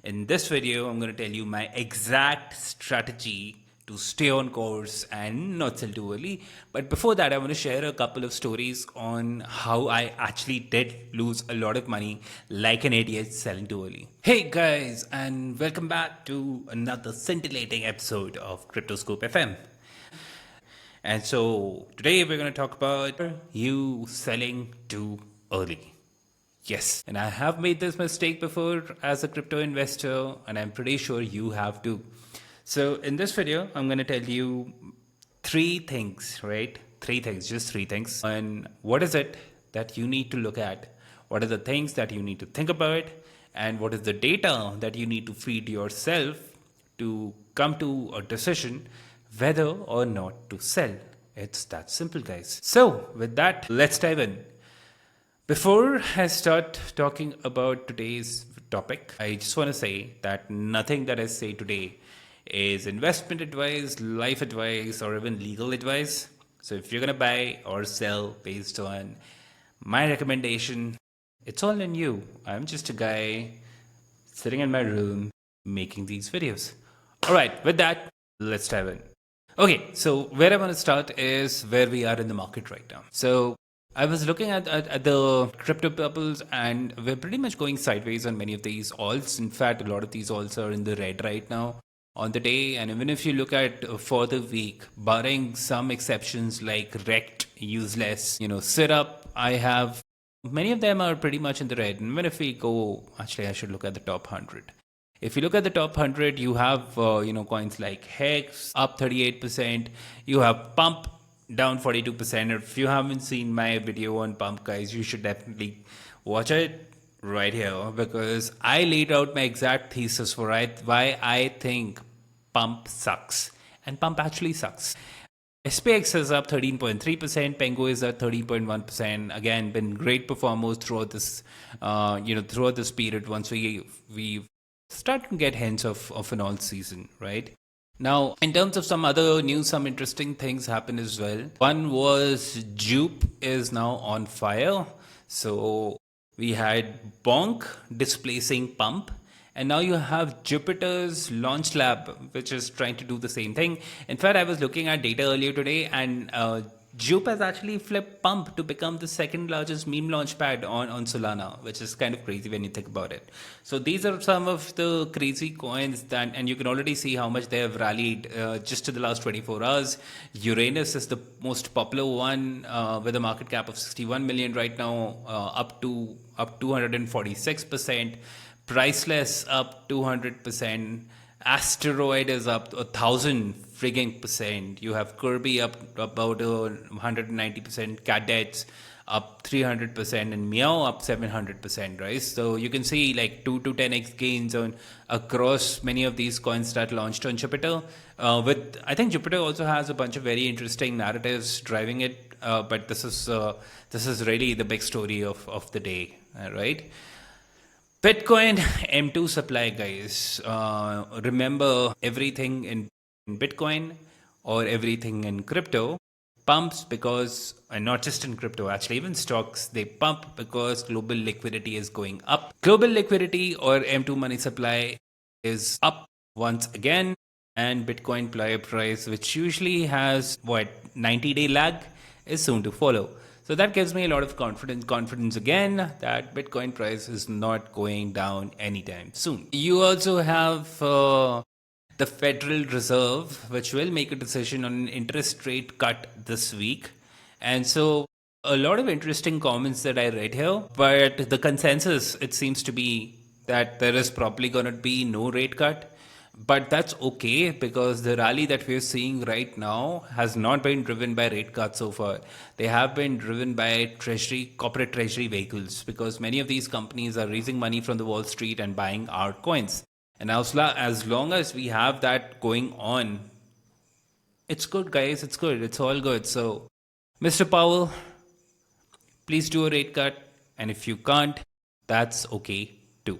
In this video, I'm going to tell you my exact strategy to stay on course and not sell too early. But before that, I want to share a couple of stories on how I actually did lose a lot of money like an idiot selling too early. Hey guys, and welcome back to another scintillating episode of Cryptoscope FM. And so today we're going to talk about you selling too early. Yes, and I have made this mistake before as a crypto investor, and I'm pretty sure you have too. So in this video, I'm going to tell you three things, right? Just three things. And what is it that you need to look at? What are the things that you need to think about? And what is the data that you need to feed yourself to come to a decision whether or not to sell? It's that simple, guys. So with that, let's dive in. Before I start talking about today's topic, I just want to say that nothing that I say today is investment advice, life advice, or even legal advice. So if you're going to buy or sell based on my recommendation, it's all on you. I'm just a guy sitting in my room making these videos. All right, with that, let's dive in. Okay, so where I want to start is where we are in the market right now. So I was looking at the crypto bubbles, and we're pretty much going sideways on many of these alts. In fact, a lot of these alts are in the red right now on the day. And even if you look at for the week, barring some exceptions like wrecked, useless, syrup, I have many of them are pretty much in the red. And even if we go, actually, I should look at the top 100. If you look at the top 100, you have, coins like Hex up 38%. You have Pump down 42%. If you haven't seen my video on Pump, guys, you should definitely watch it right here, because I laid out my exact thesis for why I think Pump sucks. And Pump actually sucks. SPX is up 13.3%. Penguin is at 13.1%. Again, been great performers throughout this, throughout this period. Once we start to get hints of an alt season, right? Now, in terms of some other news, some interesting things happen as well. One was Jupe is now on fire. So we had Bonk displacing Pump. And now you have Jupiter's launch lab, which is trying to do the same thing. In fact, I was looking at data earlier today, and Jupe has actually flipped Pump to become the second largest meme launch pad on Solana, which is kind of crazy when you think about it. So these are some of the crazy coins that, and you can already see how much they have rallied just to the last 24 hours. Uranus is the most popular one with a market cap of 61 million right now, up 246%. Priceless up 200%. Asteroid is up 1,000%. You have Kirby up about 190%. Cadets up 300%, and Meow up 700%, right? So you can see like 2 to 10x gains on across many of these coins that launched on Jupiter. I think Jupiter also has a bunch of very interesting narratives driving it, but this is really the big story of the day, right? Bitcoin M2 supply, guys. Remember, everything in Bitcoin or everything in crypto pumps because, and not just in crypto, actually even stocks, they pump because global liquidity is going up. Global liquidity or M2 money supply is up once again, and Bitcoin price, which usually has 90-day lag, is soon to follow. So that gives me a lot of confidence again that Bitcoin price is not going down anytime soon. You also have the Federal Reserve, which will make a decision on an interest rate cut this week. And so a lot of interesting comments that I read here, but the consensus, it seems to be that there is probably going to be no rate cut. But that's okay, because the rally that we're seeing right now has not been driven by rate cuts so far. They have been driven by corporate treasury vehicles, because many of these companies are raising money from the Wall Street and buying our coins. And as long as we have that going on, it's good, guys. It's good. It's all good. So, Mr. Powell, please do a rate cut. And if you can't, that's okay too,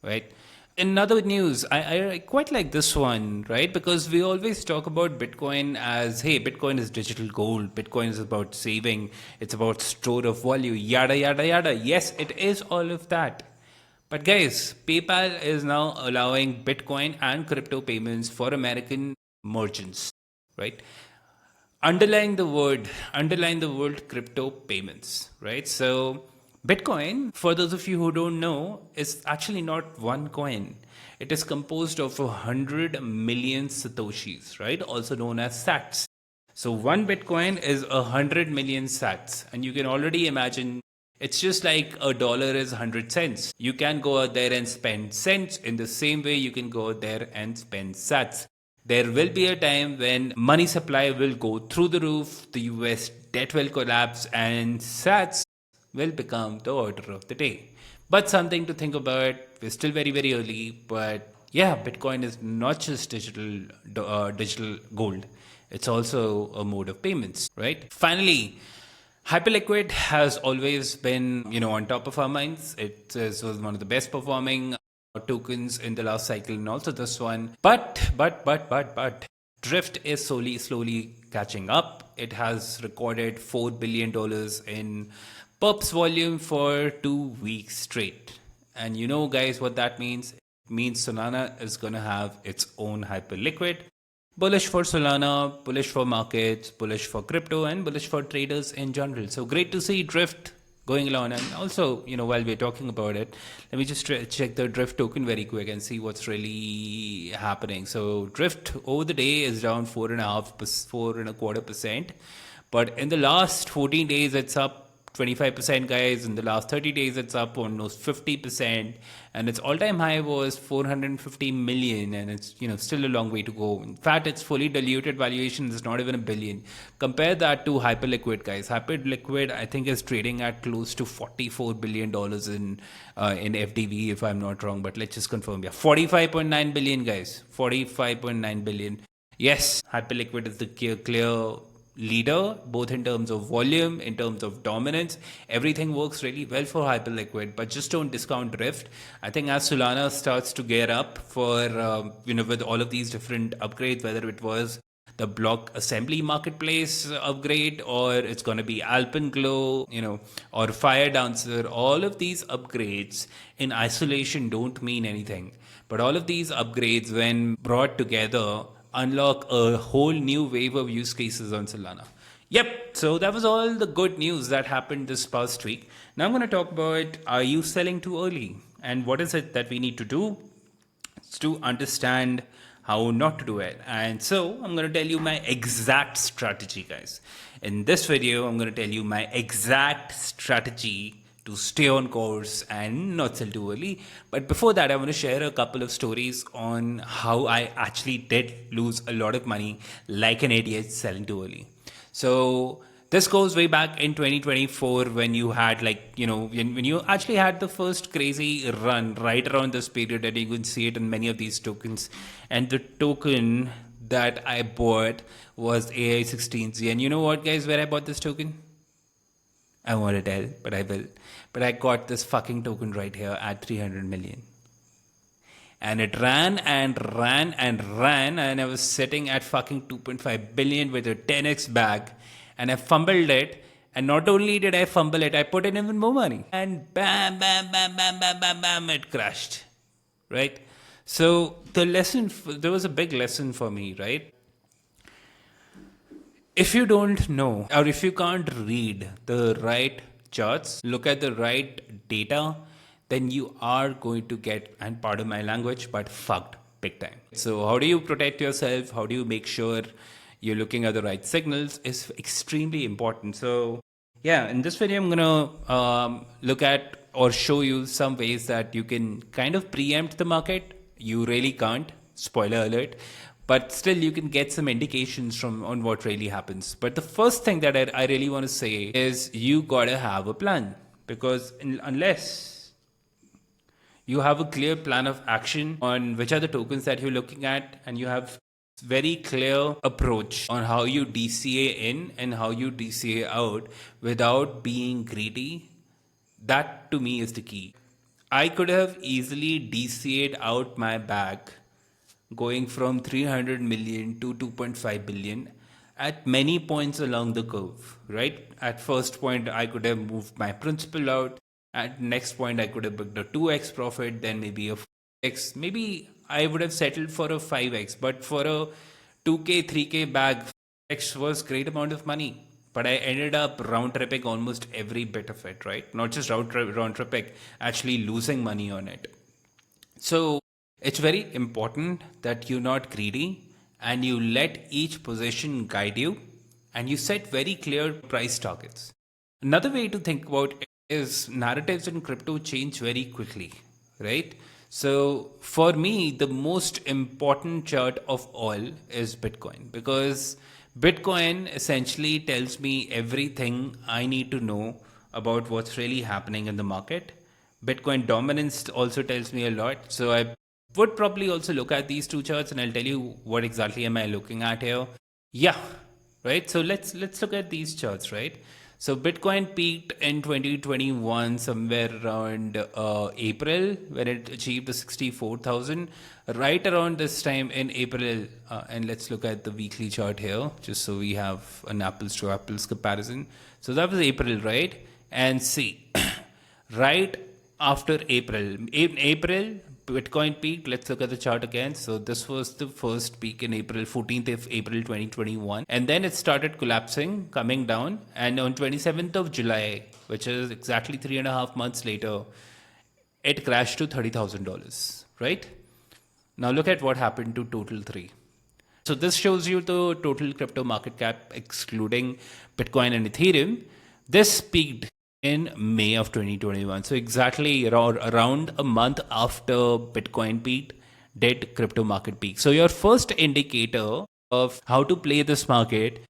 right? In other news, I quite like this one, right? Because we always talk about Bitcoin as, hey, Bitcoin is digital gold. Bitcoin is about saving. It's about store of value, yada, yada, yada. Yes, it is all of that. But guys, PayPal is now allowing Bitcoin and crypto payments for American merchants, right? Underline the word crypto payments, right? So Bitcoin, for those of you who don't know, is actually not one coin. It is composed of 100 million satoshis, right? Also known as sats. So one Bitcoin is 100 million sats, and you can already imagine it's just like a dollar is 100 cents. You can go out there and spend cents in the same way you can go out there and spend sats. There will be a time when money supply will go through the roof, the US debt will collapse, and sats will become the order of the day. But something to think about. We're still very, very early, but yeah, Bitcoin is not just digital gold. It's also a mode of payments, right? Finally, Hyperliquid has always been, on top of our minds. Was one of the best performing tokens in the last cycle and also this one. But Drift is slowly catching up. It has recorded $4 billion in perps volume for 2 weeks straight. And you know, guys, what that means? It means Solana is going to have its own Hyperliquid. Bullish for Solana, bullish for markets, bullish for crypto, and bullish for traders in general. So great to see Drift going along. And also, while we're talking about it, let me just check the Drift token very quick and see what's really happening. So Drift over the day is down 4.25%. But in the last 14 days, it's up 25%, guys. In the last 30 days, it's up almost 50%, and its all-time high was 450 million, and it's still a long way to go. In fact, its fully diluted valuation is not even $1 billion. Compare that to Hyperliquid, guys. Hyperliquid, I think, is trading at close to $44 billion in FDV, if I'm not wrong. But let's just confirm. Yeah, 45.9 billion, guys. 45.9 billion. Yes, Hyperliquid is the clear leader, both in terms of volume, in terms of dominance. Everything works really well for Hyperliquid, but just don't discount Drift. I think as Solana starts to gear up for, with all of these different upgrades, whether it was the block assembly marketplace upgrade, or it's going to be Alpenglow, or Fire Dancer, all of these upgrades in isolation don't mean anything. But all of these upgrades, when brought together, unlock a whole new wave of use cases on Solana. Yep, so that was all the good news that happened this past week. Now I'm going to talk about, are you selling too early? And what is it that we need to do to understand how not to do it? And so I'm going to tell you my exact strategy, guys. In this video, I'm going to tell you my exact strategy to stay on course and not sell too early. But before that, I want to share a couple of stories on how I actually did lose a lot of money like an idiot selling too early. So this goes way back in 2024 when you had when you actually had the first crazy run right around this period, and you can see it in many of these tokens. And the token that I bought was AI16Z. And you know what, guys, where I bought this token? I want to tell, but I will. But I got this fucking token right here at 300 million. And it ran and ran and ran, and I was sitting at fucking 2.5 billion with a 10x bag, and I fumbled it. And not only did I fumble it, I put in even more money. And bam, bam, bam, bam, bam, bam, bam, it crashed. Right? So there was a big lesson for me, right? If you don't know, or if you can't read the right charts, look at the right data, then you are going to get, and pardon my language, but fucked big time. So how do you protect yourself? How do you make sure you're looking at the right signals is extremely important. So yeah, in this video, I'm going to look at or show you some ways that you can kind of preempt the market. You really can't, spoiler alert. But still, you can get some indications on what really happens. But the first thing that I really want to say is you gotta have a plan, because unless you have a clear plan of action on which are the tokens that you're looking at, and you have very clear approach on how you DCA in and how you DCA out without being greedy, that to me is the key. I could have easily DCA'd out my bag going from 300 million to 2.5 billion at many points along the curve, right? At first point, I could have moved my principal out. At next point, I could have booked a 2x profit, then maybe a 4x. Maybe I would have settled for a 5x, but for a 2k, 3k bag, X was great amount of money. But I ended up round tripping almost every bit of it, right? Not just round tripping, actually losing money on it. So it's very important that you're not greedy and you let each position guide you and you set very clear price targets. Another way to think about it is narratives in crypto change very quickly, right? So for me, the most important chart of all is Bitcoin because Bitcoin essentially tells me everything I need to know about what's really happening in the market. Bitcoin dominance also tells me a lot. So I would probably also look at these two charts and I'll tell you what exactly am I looking at here. Yeah, right. So let's look at these charts, right? So Bitcoin peaked in 2021 somewhere around April when it achieved the 64,000. Right around this time in April, and let's look at the weekly chart here, just so we have an apples to apples comparison. So that was April, right? And see, right after April, in April, Bitcoin peaked. Let's look at the chart again. So this was the first peak in April, 14th of April 2021. And then it started collapsing, coming down. And on 27th of July, which is exactly 3.5 months later, it crashed to $30,000, right? Now look at what happened to total 3. So this shows you the total crypto market cap excluding Bitcoin and Ethereum. This peaked in May of 2021. So exactly around a month after Bitcoin peaked, did crypto market peak. So your first indicator of how to play this market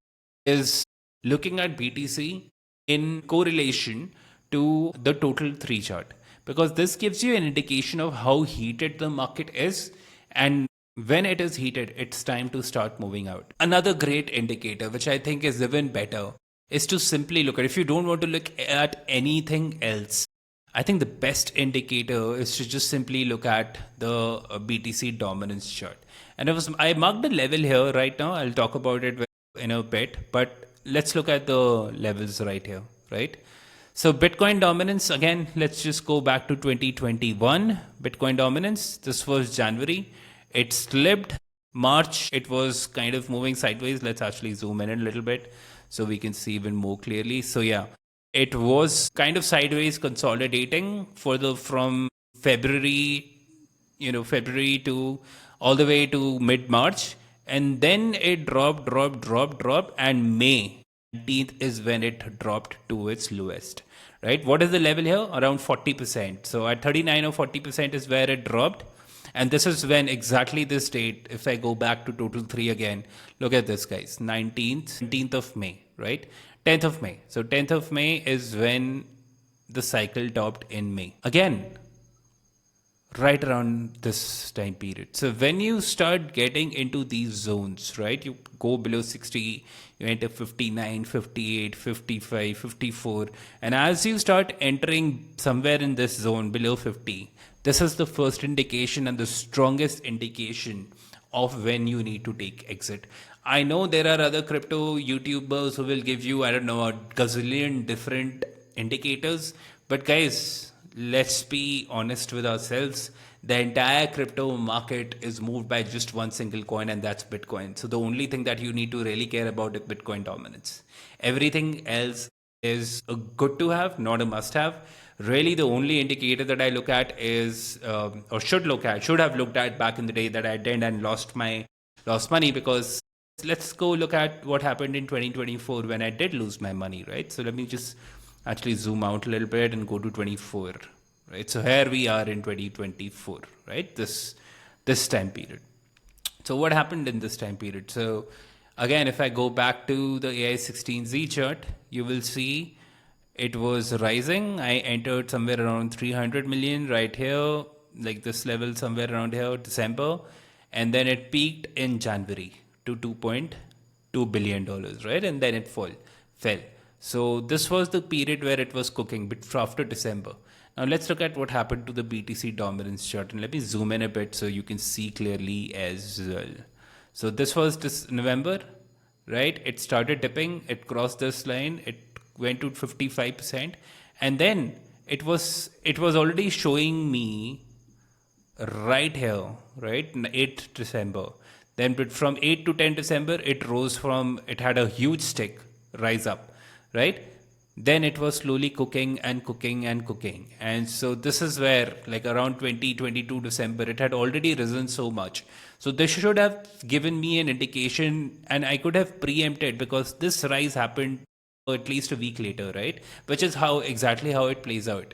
is looking at BTC in correlation to the total 3 chart, because this gives you an indication of how heated the market is, and when it is heated, it's time to start moving out. Another great indicator, which I think is even better, is to simply look at, if you don't want to look at anything else, I think the best indicator is to just simply look at the BTC dominance chart. And I marked the level here right now. I'll talk about it in a bit, but let's look at the levels right here, right? So Bitcoin dominance, again, let's just go back to 2021. Bitcoin dominance, this was January. It slipped. March, it was kind of moving sideways. Let's actually zoom in a little bit so we can see even more clearly. So yeah, it was kind of sideways consolidating from February, February to all the way to mid-March. And then it dropped, and May 19th is when it dropped to its lowest, right? What is the level here? Around 40%. So at 39 or 40% is where it dropped. And this is when exactly this date, if I go back to total 3 again, look at this, guys, 19th of May, right? 10th of May. So 10th of May is when the cycle topped in May. Again, right around this time period. So when you start getting into these zones, right, you go below 60, you enter 59, 58, 55, 54. And as you start entering somewhere in this zone below 50, this is the first indication and the strongest indication of when you need to take exit. I know there are other crypto YouTubers who will give you, I don't know, a gazillion different indicators. But guys, let's be honest with ourselves. The entire crypto market is moved by just one single coin, and that's Bitcoin. So the only thing that you need to really care about is Bitcoin dominance. Everything else is a good to have, not a must have. Really, the only indicator that I look at is, or should have looked at back in the day that I did and lost money, because let's go look at what happened in 2024 when I did lose my money, right? So let me just actually zoom out a little bit and go to 24, right? So here we are in 2024, right? This time period. So what happened in this time period? So again, if I go back to the AI16Z chart, you will see it was rising. I entered somewhere around 300 million right here, like this level somewhere around here, December. And then it peaked in January to $2.2 billion, right? And then it fell. So this was the period where it was cooking, but after December. Now let's look at what happened to the BTC dominance chart. And let me zoom in a bit so you can see clearly as well. So this was this November, right? It started dipping. It crossed this line. It went to 55%, and then it was already showing me right here, right? 8th December. Then from 8 to 10 December, it rose from, it had a huge stick rise up, right? Then it was slowly cooking and cooking and cooking. And so this is where, like around 2022 December, it had already risen so much. So this should have given me an indication, and I could have preempted, because this rise happened at least a week later, right? Which is how exactly how it plays out.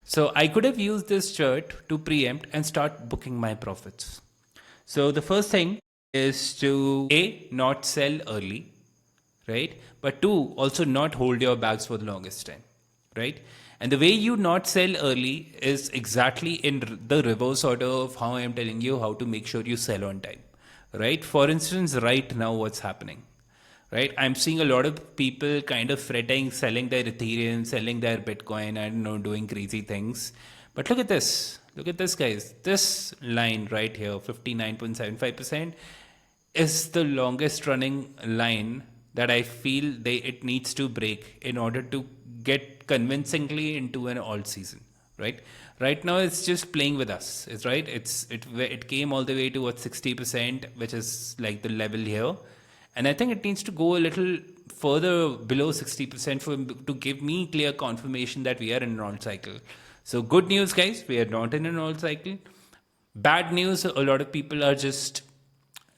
So I could have used this chart to preempt and start booking my profits. So the first thing is to A, not sell early, right? But two, also not hold your bags for the longest time, right? And the way you not sell early is exactly in the reverse order of how I am telling you how to make sure you sell on time, right? For instance, right now, what's happening? Right, I'm seeing a lot of people kind of fretting, selling their Ethereum, selling their Bitcoin, and doing crazy things. But look at this. Look at this, guys. This line right here, 59.75%, is the longest running line that I feel it needs to break in order to get convincingly into an alt season. Right now it's just playing with us. It's right. It came all the way to what, 60%, which is like the level here. And I think it needs to go a little further below 60% to give me clear confirmation that we are in an alt cycle. So good news, guys, we are not in an alt cycle. Bad news, a lot of people are just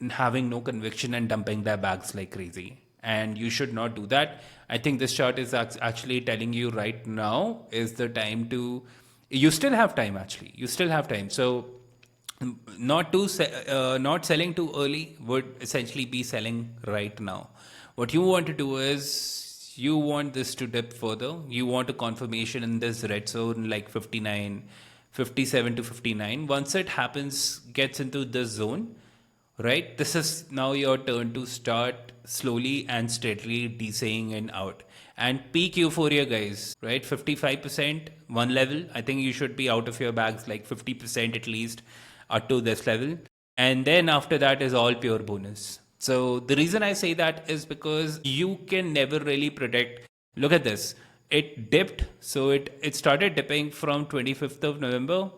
having no conviction and dumping their bags like crazy. And you should not do that. I think this chart is actually telling you right now is the time to, you still have time actually. You still have time. So not selling too early would essentially be selling right now. What you want to do is you want this to dip further. You want a confirmation in this red zone like 59, 57 to 59. Once it happens, gets into this zone, right? This is now your turn to start slowly and steadily desaying and out. And peak euphoria, guys, right? 55%, one level. I think you should be out of your bags like 50% at least to this level. And then after that is all pure bonus. So the reason I say that is because you can never really predict. Look at this. It dipped. So it started dipping from 25th of November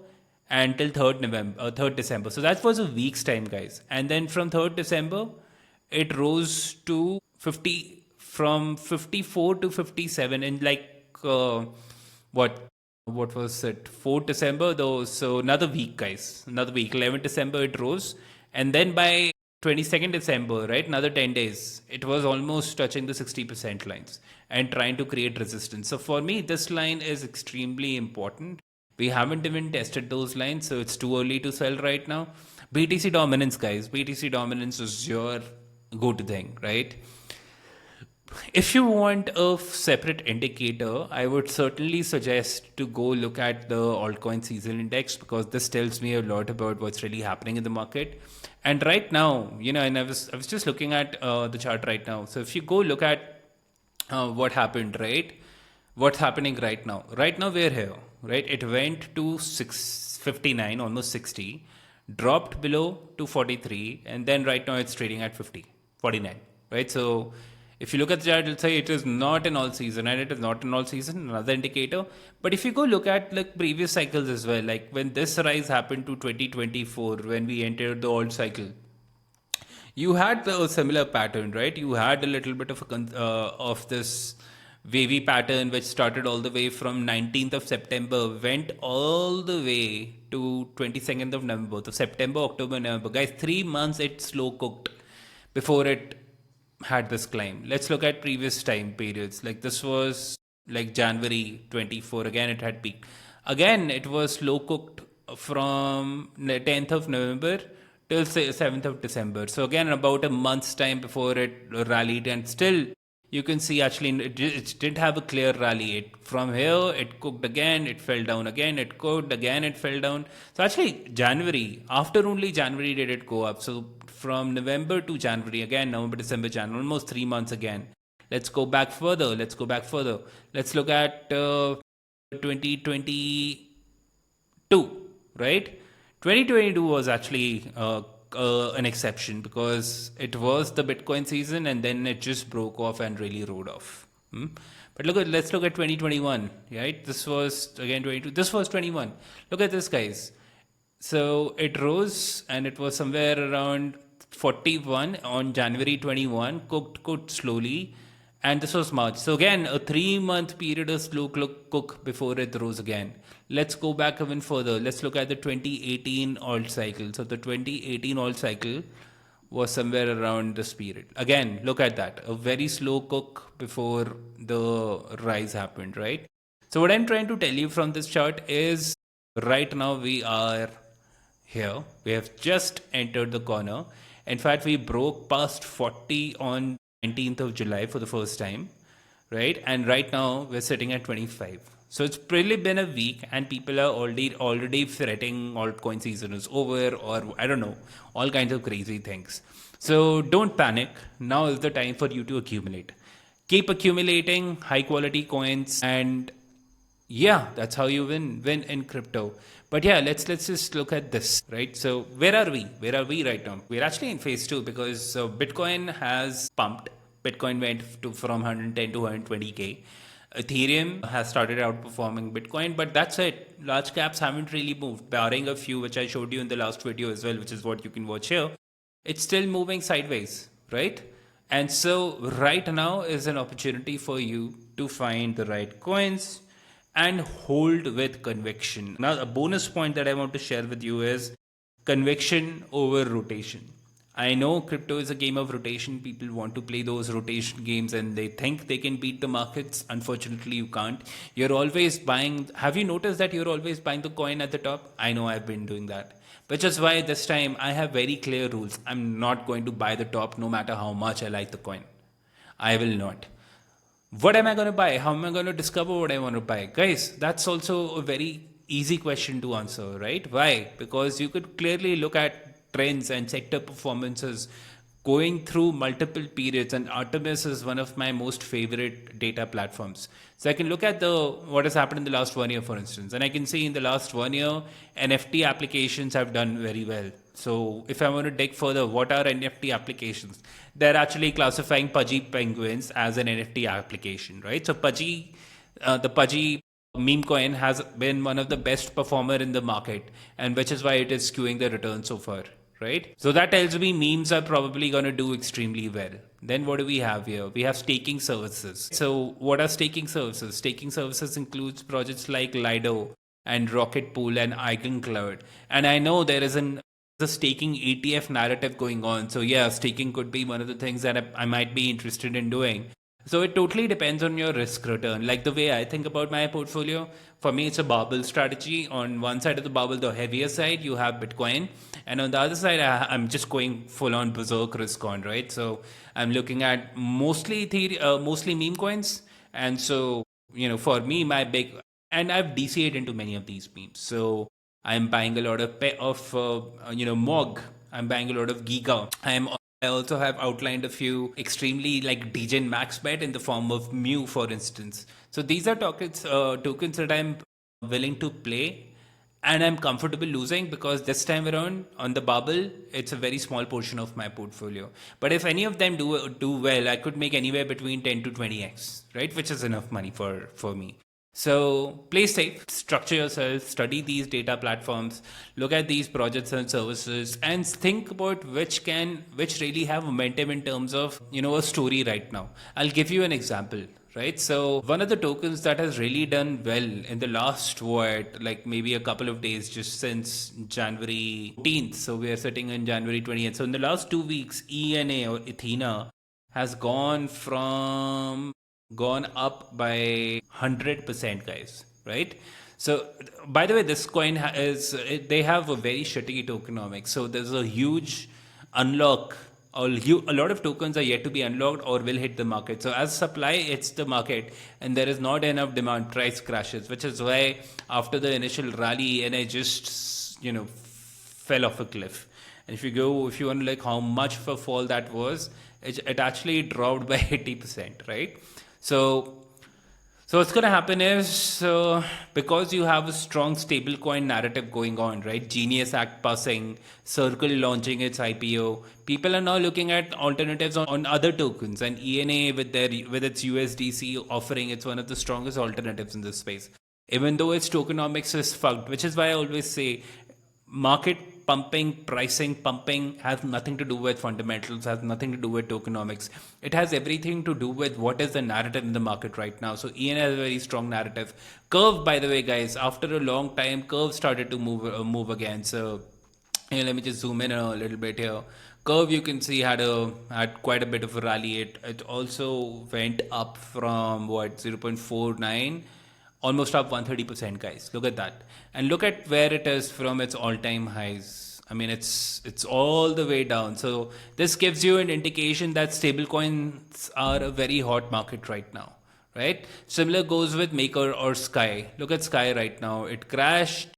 until 3rd December. So that was a week's time, guys. And then from 3rd December, it rose to 50, from 54 to 57 in like, what was it, 4th December though. So another week, guys, another week. 11th December it rose, and then by 22nd December, right, another 10 days, it was almost touching the 60% lines and trying to create resistance. So for me, this line is extremely important. We haven't even tested those lines, so it's too early to sell right now. BTC dominance, guys, BTC dominance is your go-to thing, right? If you want a separate indicator, I would certainly suggest to go look at the altcoin season index, because this tells me a lot about what's really happening in the market. And right now, and I was just looking at the chart right now. So if you go look at what happened, right? What's happening right now? Right now we're here, right? It went to 659, almost 60, dropped below to 43, and then right now it's trading at 49, right? So if you look at the chart, it'll say it is not an all season, and it is not an all season, another indicator. But if you go look at like previous cycles as well, like when this rise happened to 2024, when we entered the alt cycle, you had a similar pattern, right? You had a little bit of this wavy pattern, which started all the way from 19th of September, went all the way to 22nd of November. So September, October, November. Guys, 3 months it slow cooked before it had this climb. Let's look at previous time periods. Like this was like January 24. Again, it had peaked. Again, it was slow cooked from 10th of November till 7th of December. So again, about a month's time before it rallied, and still you can see actually it didn't have a clear rally. From here, it cooked again, it fell down again, it cooked again, it fell down. So actually January, after only January did it go up. So from November to January, again, November, December, January, almost 3 months again. Let's go back further. Let's look at 2022, right? 2022 was actually an exception, because it was the Bitcoin season, and then it just broke off and really rode off. But let's look at 2021, right? This was again 22. This was 21. Look at this, guys. So it rose and it was somewhere around 41 on January 21, cooked slowly. And this was March. So again, a 3-month period of slow cook before it rose again. Let's go back even further. Let's look at the 2018 alt cycle. So the 2018 alt cycle was somewhere around this period. Again, look at that. A very slow cook before the rise happened, right? So what I'm trying to tell you from this chart is right now we are here. We have just entered the corner. In fact, we broke past 40 on 19th of July for the first time, right? And right now we're sitting at 25. So it's really been a week and people are already fretting altcoin season is over, or I don't know, all kinds of crazy things. So don't panic. Now is the time for you to accumulate. Keep accumulating high quality coins, and yeah, that's how you win in crypto. But yeah, let's just look at this, right? So where are we? Where are we right now? We're actually in phase 2 because Bitcoin has pumped. Bitcoin went from 110 to 120k. Ethereum has started outperforming Bitcoin, but that's it. Large caps haven't really moved, barring a few which I showed you in the last video as well, which is what you can watch here. It's still moving sideways, right? And so right now is an opportunity for you to find the right coins and hold with conviction. Now, a bonus point that I want to share with you is conviction over rotation. I know crypto is a game of rotation. People want to play those rotation games and they think they can beat the markets. Unfortunately, you can't. You're always buying. Have you noticed that you're always buying the coin at the top? I know I've been doing that. Which is why this time I have very clear rules. I'm not going to buy the top no matter how much I like the coin. I will not. What am I going to buy? How am I going to discover what I want to buy? Guys, that's also a very easy question to answer, right? Why? Because you could clearly look at trends and sector performances going through multiple periods, and Artemis is one of my most favorite data platforms. So I can look at what has happened in the last 1 year, for instance, and I can see in the last 1 year NFT applications have done very well. So if I want to dig further, what are NFT applications? They're actually classifying Pudgy penguins as an NFT application, right? So Pudgy, the Pudgy meme coin has been one of the best performer in the market, and which is why it is skewing the return so far, right? So that tells me memes are probably going to do extremely well. Then what do we have here? We have staking services. So what are staking services? Staking services includes projects like Lido and Rocket Pool and EigenCloud. And I know there is a staking ETF narrative going on. So yeah, staking could be one of the things that I might be interested in doing. So it totally depends on your risk return. Like the way I think about my portfolio, for me, it's a barbell strategy. On one side of the barbell, the heavier side, you have Bitcoin. And on the other side, I'm just going full on berserk risk on, right? So I'm looking at mostly meme coins. And so, for me, and I've DCA'd into many of these memes. So I'm buying a lot of Mog. I'm buying a lot of Giga. I also have outlined a few extremely like degen max bet in the form of Mu, for instance. So these are tokens that I'm willing to play and I'm comfortable losing, because this time around on the bubble, it's a very small portion of my portfolio. But if any of them do well, I could make anywhere between 10 to 20x, right? Which is enough money for me. So play safe, structure yourself, study these data platforms, look at these projects and services, and think about which really have momentum in terms of, a story right now. I'll give you an example, right? So one of the tokens that has really done well in the last, maybe a couple of days, just since January 14th. So we are sitting in January 20th. So in the last 2 weeks, ENA or Ethena has gone up by 100%, guys, right? So by the way, this coin they have a very shitty tokenomics. So there's a huge unlock. A lot of tokens are yet to be unlocked or will hit the market. So as supply hits the market and there is not enough demand, price crashes, which is why after the initial rally, and I just fell off a cliff. And if you want to like how much of a fall that was, it actually dropped by 80%, right? So So what's going to happen is, because you have a strong stablecoin narrative going on, right? Genius Act passing, Circle launching its IPO. People are now looking at alternatives on other tokens, and ENA with its USDC offering, it's one of the strongest alternatives in this space. Even though its tokenomics is fucked, which is why I always say market pumping, pricing pumping has nothing to do with fundamentals, has nothing to do with tokenomics. It has everything to do with what is the narrative in the market right now. So EN has a very strong narrative. Curve, by the way, guys, after a long time, Curve started to move again. So here, let me just zoom in a little bit here. Curve, you can see, had quite a bit of a rally. It also went up from what, 0.49, almost up 130%, guys. Look at that, and look at where it is from its all-time highs. I mean, it's all the way down. So this gives you an indication that stablecoins are a very hot market right now, right? Similar goes with Maker or Sky. Look at Sky right now. It crashed,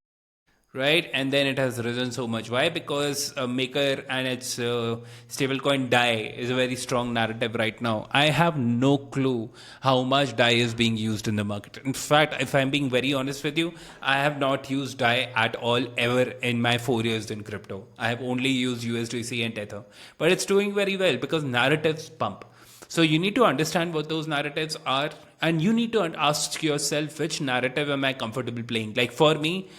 right? And then it has risen so much. Why? Because Maker and its stablecoin DAI is a very strong narrative right now. I have no clue how much DAI is being used in the market. In fact, if I'm being very honest with you, I have not used DAI at all ever in my 4 years in crypto. I have only used USDC and Tether. But it's doing very well because narratives pump. So you need to understand what those narratives are, and you need to ask yourself, which narrative am I comfortable playing? Like for me,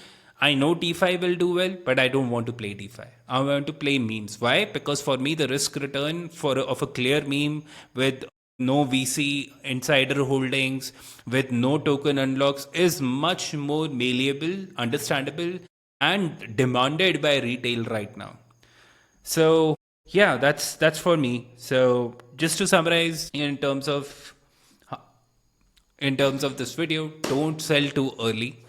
I know DeFi will do well, but I don't want to play DeFi. I want to play memes. Why? Because for me, the risk return of a clear meme with no VC insider holdings, with no token unlocks, is much more malleable, understandable, and demanded by retail right now. So yeah, that's for me. So just to summarize, in terms of this video, don't sell too early.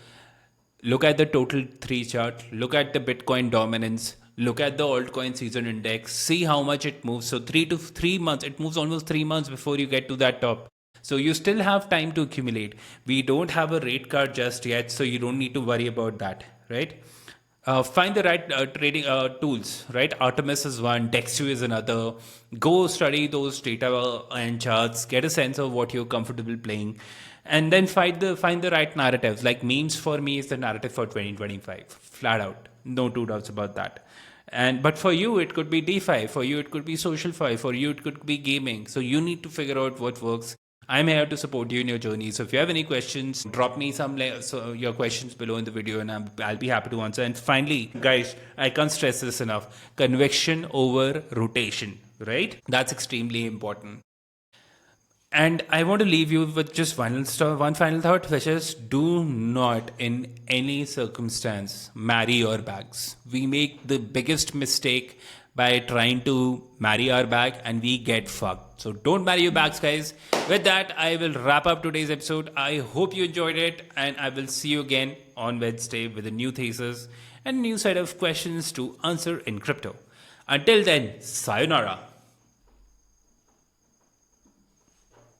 Look at the total 3 chart, look at the Bitcoin dominance, look at the altcoin season index, see how much it moves. So 3 months, it moves almost 3 months before you get to that top. So you still have time to accumulate. We don't have a rate card just yet, so you don't need to worry about that, right? Find the right trading tools, right? Artemis is one, dexu is another. Go study those data and charts, get a sense of what you're comfortable playing, and then find the right narratives. Like memes for me is the narrative for 2025, flat out, no two doubts about that. But for you it could be DeFi, for you it could be social fi, for you it could be gaming. So you need to figure out what works. I'm here to support you in your journey. So if you have any questions, drop me your questions below in the video, and I'll be happy to answer. And finally, guys, I can't stress this enough: conviction over rotation, right? That's extremely important. And I want to leave you with just one final thought, which is: do not, in any circumstance, marry your bags. We make the biggest mistake by trying to marry our bag, and we get fucked. So don't marry your bags, guys. With that, I will wrap up today's episode. I hope you enjoyed it, and I will see you again on Wednesday with a new thesis and a new set of questions to answer in crypto. Until then, sayonara.